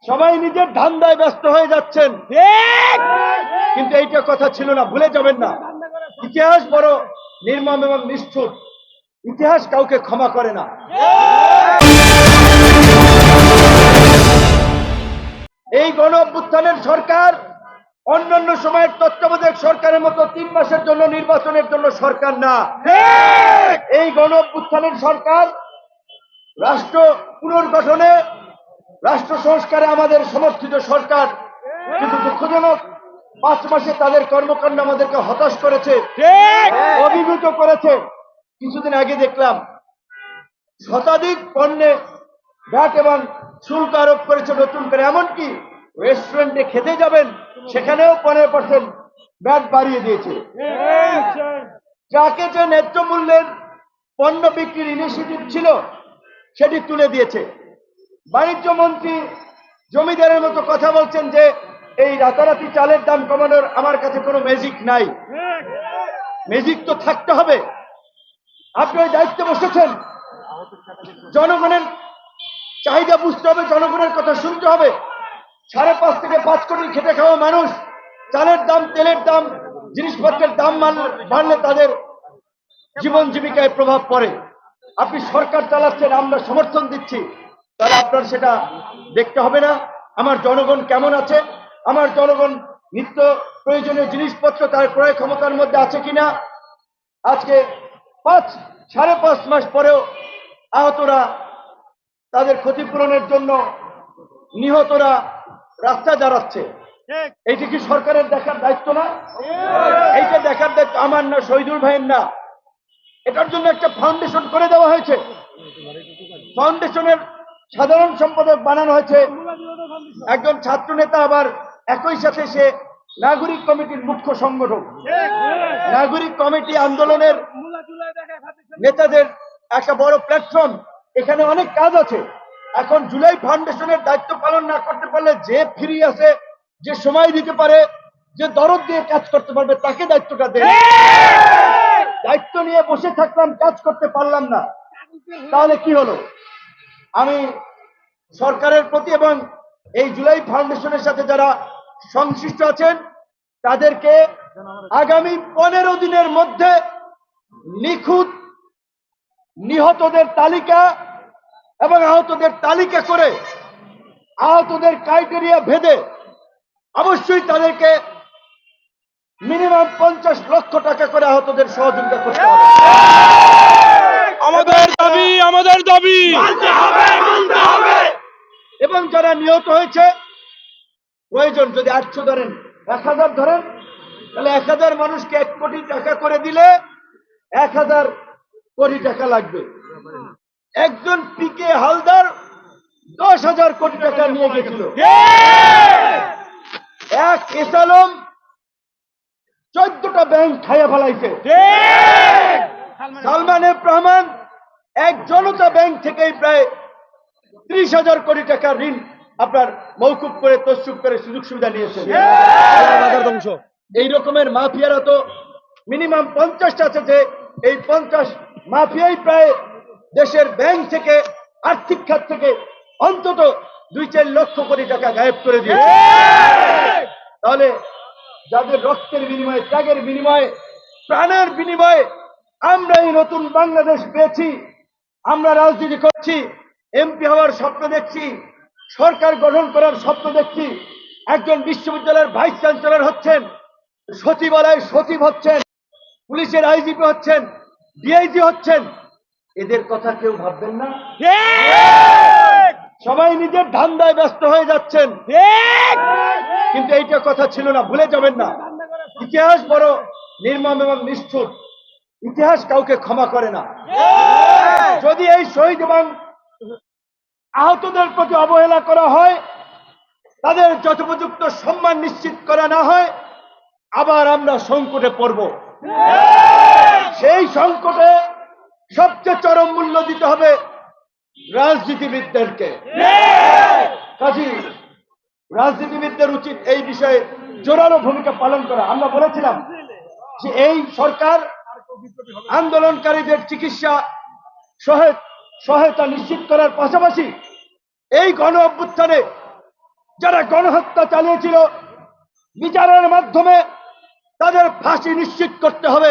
সবাই নিজের ধান্দায় ব্যস্ত হয়ে যাচ্ছেন, কিন্তু এইটা কথা ছিল না, ভুলে যাবেন না। ইতিহাস বড় নির্মম এবং নিষ্ঠুর, ইতিহাস কাউকে ক্ষমা করে না। এই গণ অভ্যুত্থানের সরকার অন্যান্য সময়ের তত্ত্বাবধায়ক সরকারের মতো 3 মাসের জন্য নির্বাচনের জন্য সরকার না। এই গণ অভ্যুত্থানের সরকার রাষ্ট্র পুনর্গঠনে, রাষ্ট্র সংস্কারে আমাদের সমর্থিত সরকার, কিন্তু দুঃখজনক 5 মাসে তাদের কর্মকাণ্ড আমাদেরকে হতাশ করেছে, অভিভূত করেছে। কিছুদিন আগে দেখলাম শতাধিক পণ্যে ভ্যাট এবং শুল্ক আরোপ করেছে নতুন করে। এমনকি রেস্টুরেন্টে খেতে যাবেন সেখানেও 15% ভ্যাট বাড়িয়ে দিয়েছে। যাকে যে ন্যায্য মূল্যের পণ্য বিক্রির ইনিশিয়েটিভ ছিল সেটি তুলে দিয়েছে। বাণিজ্য মন্ত্রী জমিদারের মতো কথা বলছেন যে এই রাতারাতি চালের দাম কমানোর আমার কাছে কোনো ম্যাজিক নাই। ম্যাজিক তো থাকতে হবে। আপনি ওই দায়িত্বে বসেছেন, জনগণের চাহিদা বুঝতে হবে, জনগণের কথা শুনতে হবে। 5.5 থেকে 5 কোটি খেটে খাওয়া মানুষ, চালের দাম, তেলের দাম, জিনিসপত্রের দাম বাড়লে তাদের জীবন জীবিকায় প্রভাব পড়ে। আপনি সরকার চালাচ্ছেন, আমরা সমর্থন দিচ্ছি, তাহলে আপনার সেটা দেখতে হবে না আমার জনগণ কেমন আছে, আমার জনগণ নিত্য প্রয়োজনীয় জিনিসপত্র তার ক্রয় ক্ষমতার মধ্যে আছে কিনা। আজকে 5.5 মাস পরেও আহতরা তাদের ক্ষতিপূরণের জন্য নিহতরা রাস্তা দাঁড়াচ্ছে। এইটা কি সরকারের দেখার দায়িত্ব না? এইটা দেখার দায়িত্ব আমার না, শহীদুল ভাইয়ের না। এটার জন্য একটা ফাউন্ডেশন করে দেওয়া হয়েছে, ফাউন্ডেশনের সাধারণ সম্পাদক বানানো হয়েছে একজন ছাত্র নেতা, আবার একই সাথে সে নাগরিক কমিটির মুখ্য সংগঠক। নাগরিক কমিটি আন্দোলনের নেতাদের একটা বড় প্ল্যাটফর্ম, এখানে অনেক কাজ আছে। এখন জুলাই ফাউন্ডেশনের দায়িত্ব পালন না করতে পারলে, যে ফ্রি আছে, যে সময় দিতে পারে, যে দরদ দিয়ে কাজ করতে পারবে, তাকে দায়িত্বটা দেন। দায়িত্ব নিয়ে বসে থাকলাম, কাজ করতে পারলাম না, তাহলে কি হলো? আমি সরকারের প্রতি এবং এই জুলাই ফাউন্ডেশনের সাথে যারা সংশ্লিষ্ট আছেন তাদেরকে আগামী 15 দিনের মধ্যে নিখুঁত নিহতদের তালিকা এবং আহতদের তালিকা করে, আহতদের ক্রাইটেরিয়া ভেদে অবশ্যই তাদেরকে মিনিমাম 50 লক্ষ টাকা করে আহতদের সহযোগিতা করতে হবে। আমাদের দাবি এবং যারা নিহত হয়েছে, প্রয়োজন যদি 800 ধরেন, 1000 ধরেন, তাহলে 1000 মানুষকে 1 কোটি টাকা করে দিলে 1000 কোটি টাকা লাগবে। একজন পিকে হালদার 10,000 কোটি টাকা নিয়ে গেছিল। এক এসালম 14টা ব্যাংক খাইয়া ফেলাইছে। সালমান এফ রহমান এক জনতা ব্যাংক থেকেই প্রায় 30,000 কোটি টাকা ঋণ আপনার মৌকুব করে, তসরুপ করে সুযোগ সুবিধা নিয়েছে। এই রকমের মাফিয়ারা তো মিনিমাম 50টা আছে, যে এই 50 মাফিয়াই প্রায় দেশের ব্যাংক থেকে, আর্থিক খাত থেকে অন্তত 2-4 লক্ষ কোটি টাকা গায়েব করে দিয়েছে। তাহলে যাদের রক্তের বিনিময়ে, ত্যাগের বিনিময়ে, প্রাণের বিনিময়ে আমরা এই নতুন বাংলাদেশ পেয়েছি, আমরা রাজনীতি করছি, এমপি হওয়ার স্বপ্ন দেখছি, সরকার গঠন করার স্বপ্ন দেখছি, একজন বিশ্ববিদ্যালয়ের ভাইস চ্যান্সেলর হচ্ছেন, সচিবালয়ের সচিব হচ্ছেন, পুলিশের আইজিপি হচ্ছেন, ডিআইজি হচ্ছেন, এদের কথা কেউ ভাববেন না। সবাই নিজের ধান্দায় ব্যস্ত হয়ে যাচ্ছেন, কিন্তু এইটা কথা ছিল না, ভুলে যাবেন না। ইতিহাস বড় নির্মম এবং নিষ্ঠুর, ইতিহাস কাউকে ক্ষমা করে না। যদি এই শহীদ এবং আহতদের প্রতি অবহেলা করা হয়, তাদের যথোপযুক্ত সম্মান নিশ্চিত করা না হয়, আবার আমরা সংকটে পড়ব। সেই সংকটে সবচেয়ে চরম মূল্য দিতে হবে রাজনীতিবিদদেরকে। কাজী রাজনীতিবিদদের উচিত এই বিষয়ে জোরালো ভূমিকা পালন করা। আমরা বলেছিলাম যে এই সরকার আন্দোলনকারীদের চিকিৎসা সহায়তা নিশ্চিত করার পাশাপাশি এই গণ অভ্যুত্থানে যারা গণহত্যা চালিয়েছিল বিচারের মাধ্যমে তাদের ফাঁসি নিশ্চিত করতে হবে।